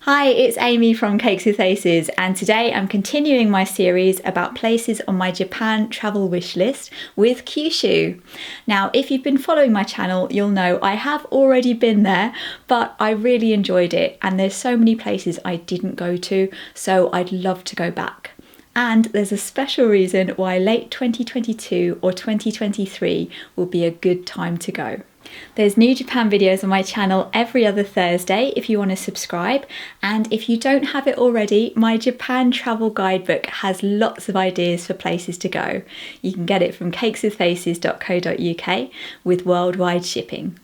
Hi, it's Amy from Cakes with Faces, and today I'm continuing my series about places on my Japan travel wish list with Kyushu. Now, if you've been following my channel, you'll know I have already been there, but I really enjoyed it, and there's so many places I didn't go to, so I'd love to go back. And there's a special reason why late 2022 or 2023 will be a good time to go. There's new Japan videos on my channel every other Thursday if you want to subscribe, and if you don't have it already, my Japan travel guidebook has lots of ideas for places to go. You can get it from cakeswithfaces.co.uk with worldwide shipping.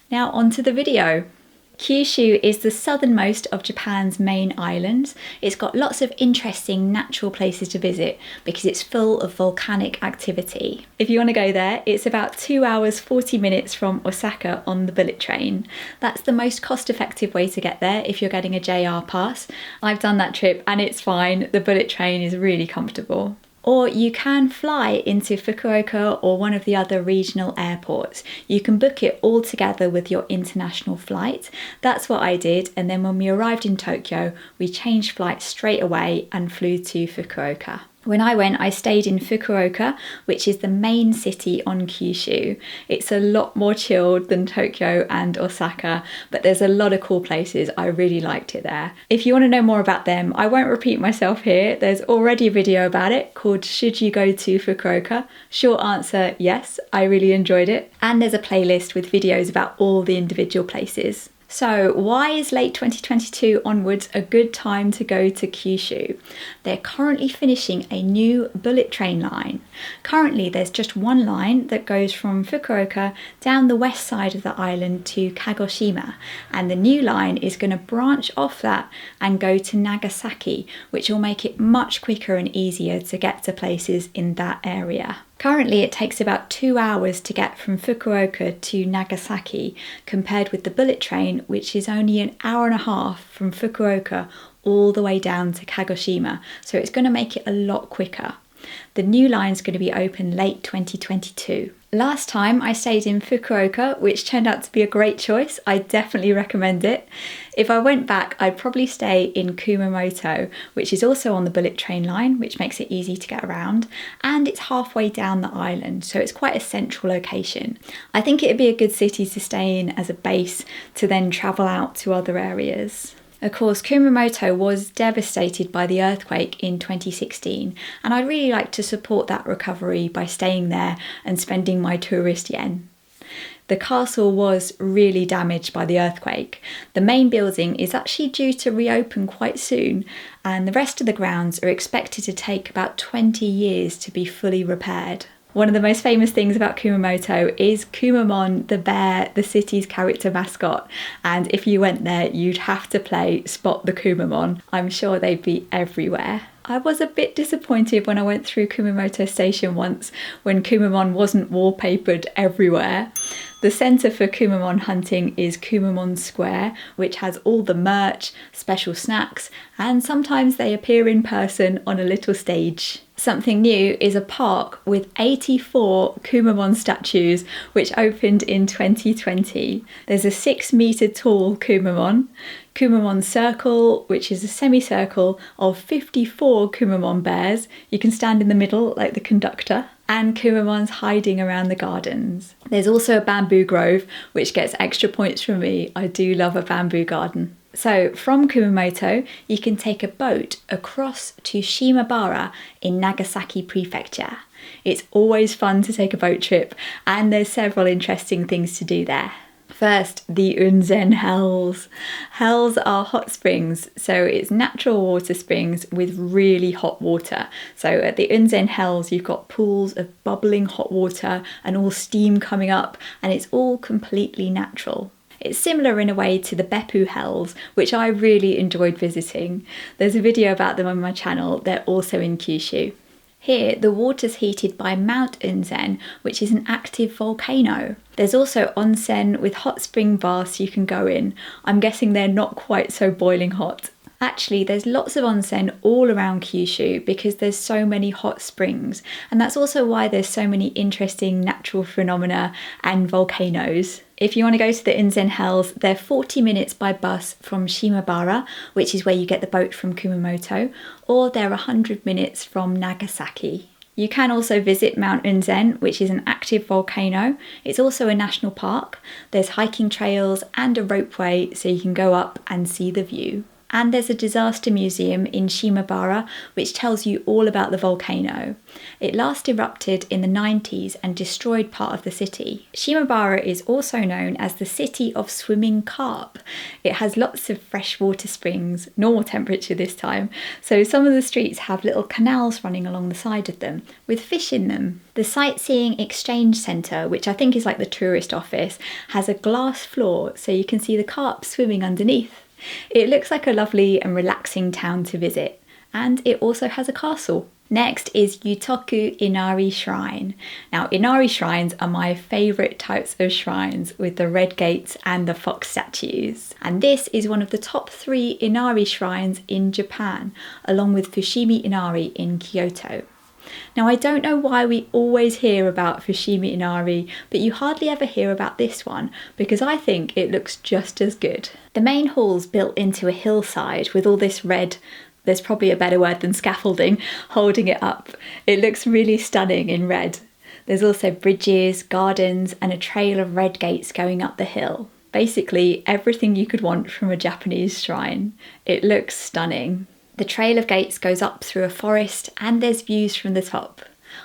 Now onto the video. Kyushu is the southernmost of Japan's main islands. It's got lots of interesting natural places to visit because it's full of volcanic activity. If you want to go there, it's about 2 hours 40 minutes from Osaka on the bullet train. That's the most cost-effective way to get there if you're getting a JR pass. I've done that trip and it's fine. The bullet train is really comfortable. Or you can fly into Fukuoka or one of the other regional airports. You can book it all together with your international flight. That's what I did, and then when we arrived in Tokyo, we changed flights straight away and flew to Fukuoka. When I went, I stayed in Fukuoka, which is the main city on Kyushu. It's a lot more chilled than Tokyo and Osaka, but there's a lot of cool places. I really liked it there. If you want to know more about them, I won't repeat myself here. There's already a video about it called Should You Go to Fukuoka? Short answer, yes, I really enjoyed it. And there's a playlist with videos about all the individual places. So why is late 2022 onwards a good time to go to Kyushu? They're currently finishing a new bullet train line. Currently there's just one line that goes from Fukuoka down the west side of the island to Kagoshima, and the new line is going to branch off that and go to Nagasaki, which will make it much quicker and easier to get to places in that area. Currently it takes about 2 hours to get from Fukuoka to Nagasaki compared with the bullet train, which is only an hour and a half from Fukuoka all the way down to Kagoshima, so it's going to make it a lot quicker. The new line is going to be open late 2022. Last time I stayed in Fukuoka, which turned out to be a great choice. I definitely recommend it. If I went back, I'd probably stay in Kumamoto, which is also on the bullet train line, which makes it easy to get around, and it's halfway down the island, so it's quite a central location. I think it'd be a good city to stay in as a base to then travel out to other areas. Of course, Kumamoto was devastated by the earthquake in 2016, and I'd really like to support that recovery by staying there and spending my tourist yen. The castle was really damaged by the earthquake. The main building is actually due to reopen quite soon, and the rest of the grounds are expected to take about 20 years to be fully repaired. One of the most famous things about Kumamoto is Kumamon, the bear, the city's character mascot. And if you went there, you'd have to play Spot the Kumamon. I'm sure they'd be everywhere. I was a bit disappointed when I went through Kumamoto Station once when Kumamon wasn't wallpapered everywhere. The centre for Kumamon hunting is Kumamon Square, which has all the merch, special snacks, and sometimes they appear in person on a little stage. Something new is a park with 84 Kumamon statues, which opened in 2020. There's a 6-metre tall Kumamon, Kumamon Circle, which is a semicircle of 54 Kumamon bears. You can stand in the middle like the conductor, and Kumamons hiding around the gardens. There's also a bamboo grove, which gets extra points from me. I do love a bamboo garden. So from Kumamoto, you can take a boat across to Shimabara in Nagasaki Prefecture. It's always fun to take a boat trip, and there's several interesting things to do there. First, the Unzen hells. Hells are hot springs, so it's natural water springs with really hot water. So at the Unzen hells, you've got pools of bubbling hot water and all steam coming up, and it's all completely natural. It's similar in a way to the Beppu hells, which I really enjoyed visiting. There's a video about them on my channel. They're also in Kyushu. Here, the water's heated by Mount Unzen, which is an active volcano. There's also onsen with hot spring baths you can go in. I'm guessing they're not quite so boiling hot. Actually, there's lots of onsen all around Kyushu because there's so many hot springs, and that's also why there's so many interesting natural phenomena and volcanoes. If you want to go to the Unzen Hills, they're 40 minutes by bus from Shimabara, which is where you get the boat from Kumamoto, or they're 100 minutes from Nagasaki. You can also visit Mount Unzen, which is an active volcano. It's also a national park. There's hiking trails and a ropeway so you can go up and see the view. And there's a disaster museum in Shimabara which tells you all about the volcano. It last erupted in the 90s and destroyed part of the city. Shimabara is also known as the city of swimming carp. It has lots of freshwater springs, normal temperature this time, so some of the streets have little canals running along the side of them with fish in them. The Sightseeing Exchange Centre, which I think is like the tourist office, has a glass floor so you can see the carp swimming underneath. It looks like a lovely and relaxing town to visit, and it also has a castle. Next is Yutoku Inari Shrine. Now, Inari shrines are my favourite types of shrines with the red gates and the fox statues. And this is one of the top 3 Inari shrines in Japan, along with Fushimi Inari in Kyoto. Now, I don't know why we always hear about Fushimi Inari, but you hardly ever hear about this one because I think it looks just as good. The main hall's built into a hillside with all this red, there's probably a better word than scaffolding, holding it up. It looks really stunning in red. There's also bridges, gardens, and a trail of red gates going up the hill. Basically, everything you could want from a Japanese shrine. It looks stunning. The trail of gates goes up through a forest and there's views from the top.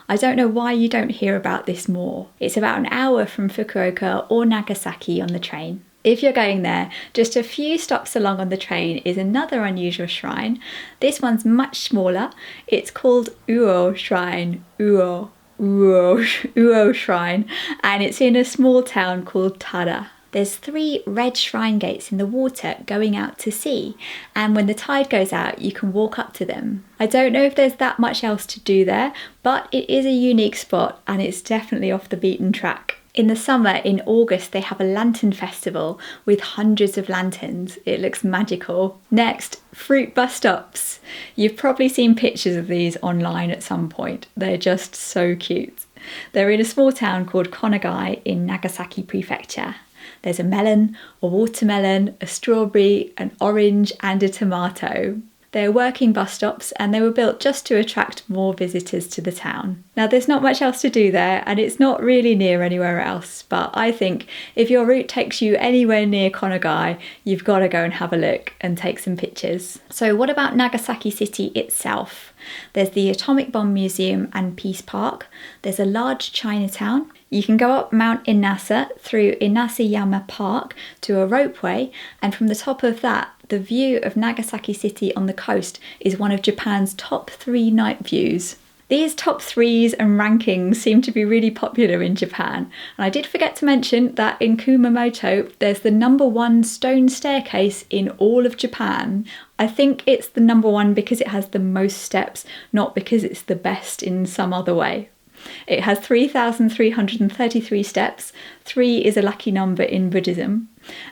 I don't know why you don't hear about this more. It's about an hour from Fukuoka or Nagasaki on the train. If you're going there, just a few stops along on the train is another unusual shrine. This one's much smaller. It's called Uo Shrine. Uo Shrine. And it's in a small town called Tada. There's 3 red shrine gates in the water going out to sea, and when the tide goes out you can walk up to them. I don't know if there's that much else to do there, but it is a unique spot and it's definitely off the beaten track. In the summer, in August, they have a lantern festival with hundreds of lanterns. It looks magical. Next, fruit bus stops. You've probably seen pictures of these online at some point. They're just so cute. They're in a small town called Konagai in Nagasaki Prefecture. There's a melon, a watermelon, a strawberry, an orange and a tomato. They're working bus stops and they were built just to attract more visitors to the town. Now, there's not much else to do there and it's not really near anywhere else, but I think if your route takes you anywhere near Konagai, you've got to go and have a look and take some pictures. So what about Nagasaki City itself? There's the Atomic Bomb Museum and Peace Park. There's a large Chinatown. You can go up Mount Inasa through Inasayama Park to a ropeway, and from the top of that, the view of Nagasaki City on the coast is one of Japan's top 3 night views. These top 3s and rankings seem to be really popular in Japan, and I did forget to mention that in Kumamoto there's the #1 stone staircase in all of Japan. I think it's the #1 because it has the most steps, not because it's the best in some other way. It has 3,333 steps. 3 is a lucky number in Buddhism.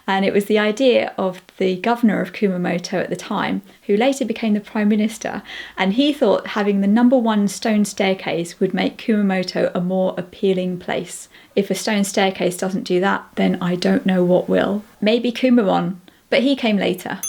And it was the idea of the governor of Kumamoto at the time, who later became the prime minister. And he thought having the #1 stone staircase would make Kumamoto a more appealing place. If a stone staircase doesn't do that, then I don't know what will. Maybe Kumamon, but he came later.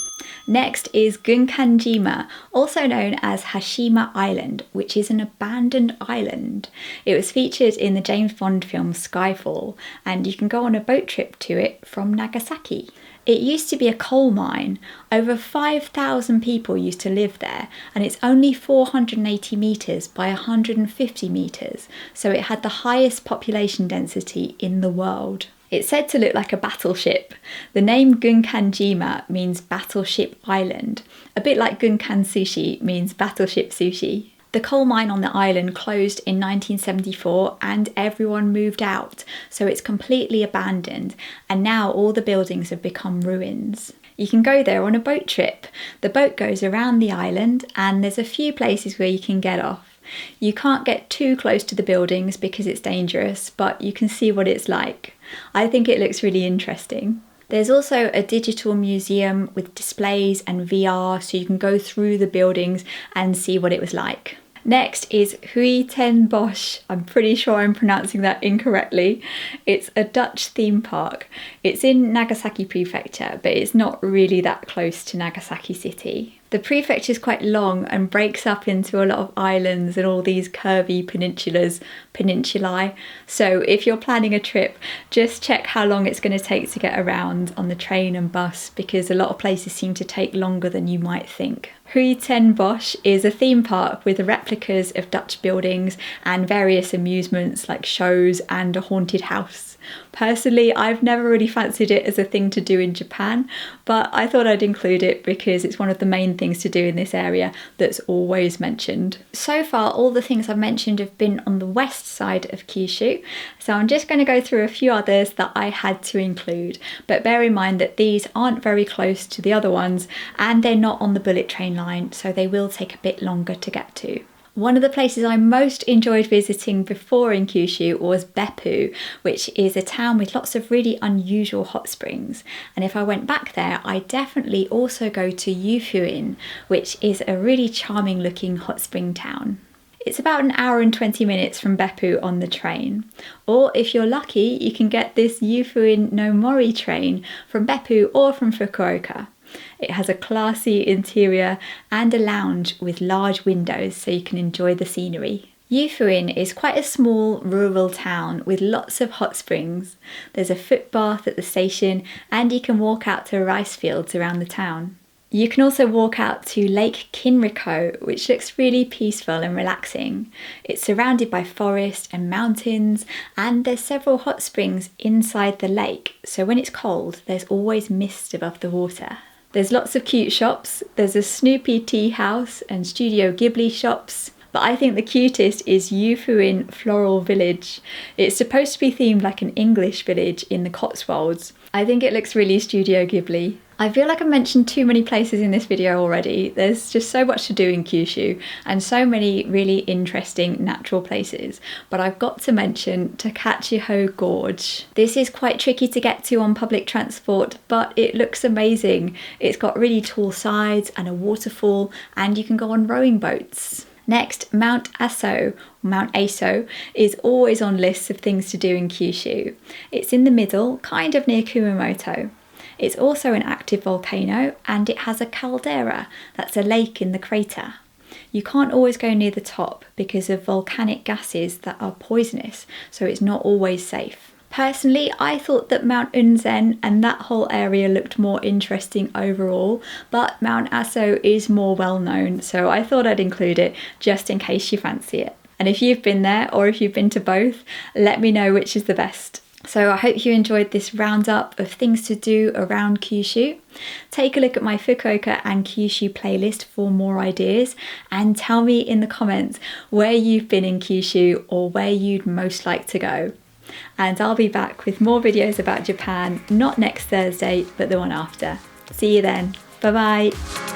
Next is Gunkanjima, also known as Hashima Island, which is an abandoned island. It was featured in the James Bond film Skyfall, and you can go on a boat trip to it from Nagasaki. It used to be a coal mine. Over 5,000 people used to live there, and it's only 480 metres by 150 metres, so it had the highest population density in the world. It's said to look like a battleship. The name Gunkanjima means Battleship Island, a bit like Gunkan Sushi means Battleship Sushi. The coal mine on the island closed in 1974 and everyone moved out, so it's completely abandoned, and now all the buildings have become ruins. You can go there on a boat trip. The boat goes around the island and there's a few places where you can get off. You can't get too close to the buildings because it's dangerous, but you can see what it's like. I think it looks really interesting. There's also a digital museum with displays and VR, so you can go through the buildings and see what it was like. Next is Huis Ten Bosch. I'm pretty sure I'm pronouncing that incorrectly. It's a Dutch theme park. It's in Nagasaki Prefecture, but it's not really that close to Nagasaki City. The prefecture is quite long and breaks up into a lot of islands and all these curvy peninsulae. So if you're planning a trip, just check how long it's going to take to get around on the train and bus, because a lot of places seem to take longer than you might think. Huis Ten Bosch is a theme park with replicas of Dutch buildings and various amusements like shows and a haunted house. Personally, I've never really fancied it as a thing to do in Japan, but I thought I'd include it because it's one of the main things to do in this area that's always mentioned. So far, all the things I've mentioned have been on the west side of Kyushu, so I'm just going to go through a few others that I had to include, but bear in mind that these aren't very close to the other ones and they're not on the bullet train line, so they will take a bit longer to get to. One of the places I most enjoyed visiting before in Kyushu was Beppu, which is a town with lots of really unusual hot springs. And if I went back there, I'd definitely also go to Yufuin, which is a really charming looking hot spring town. It's about an hour and 20 minutes from Beppu on the train. Or if you're lucky, you can get this Yufuin no Mori train from Beppu or from Fukuoka. It has a classy interior and a lounge with large windows so you can enjoy the scenery. Yufuin is quite a small rural town with lots of hot springs. There's a foot bath at the station and you can walk out to rice fields around the town. You can also walk out to Lake Kinriko, which looks really peaceful and relaxing. It's surrounded by forest and mountains, and there's several hot springs inside the lake, so when it's cold, there's always mist above the water. There's lots of cute shops. There's a Snoopy tea house and Studio Ghibli shops. But I think the cutest is Yufuin Floral Village. It's supposed to be themed like an English village in the Cotswolds. I think it looks really Studio Ghibli. I feel like I've mentioned too many places in this video already. There's just so much to do in Kyushu and so many really interesting natural places. But I've got to mention Takachiho Gorge. This is quite tricky to get to on public transport, but it looks amazing. It's got really tall sides and a waterfall, and you can go on rowing boats. Next, Mount Aso is always on lists of things to do in Kyushu. It's in the middle, kind of near Kumamoto. It's also an active volcano and it has a caldera, that's a lake in the crater. You can't always go near the top because of volcanic gases that are poisonous, so it's not always safe. Personally, I thought that Mount Unzen and that whole area looked more interesting overall, but Mount Aso is more well known, so I thought I'd include it just in case you fancy it. And if you've been there or if you've been to both, let me know which is the best. So I hope you enjoyed this roundup of things to do around Kyushu. Take a look at my Fukuoka and Kyushu playlist for more ideas, and tell me in the comments where you've been in Kyushu or where you'd most like to go. And I'll be back with more videos about Japan, not next Thursday, but the one after. See you then. Bye bye.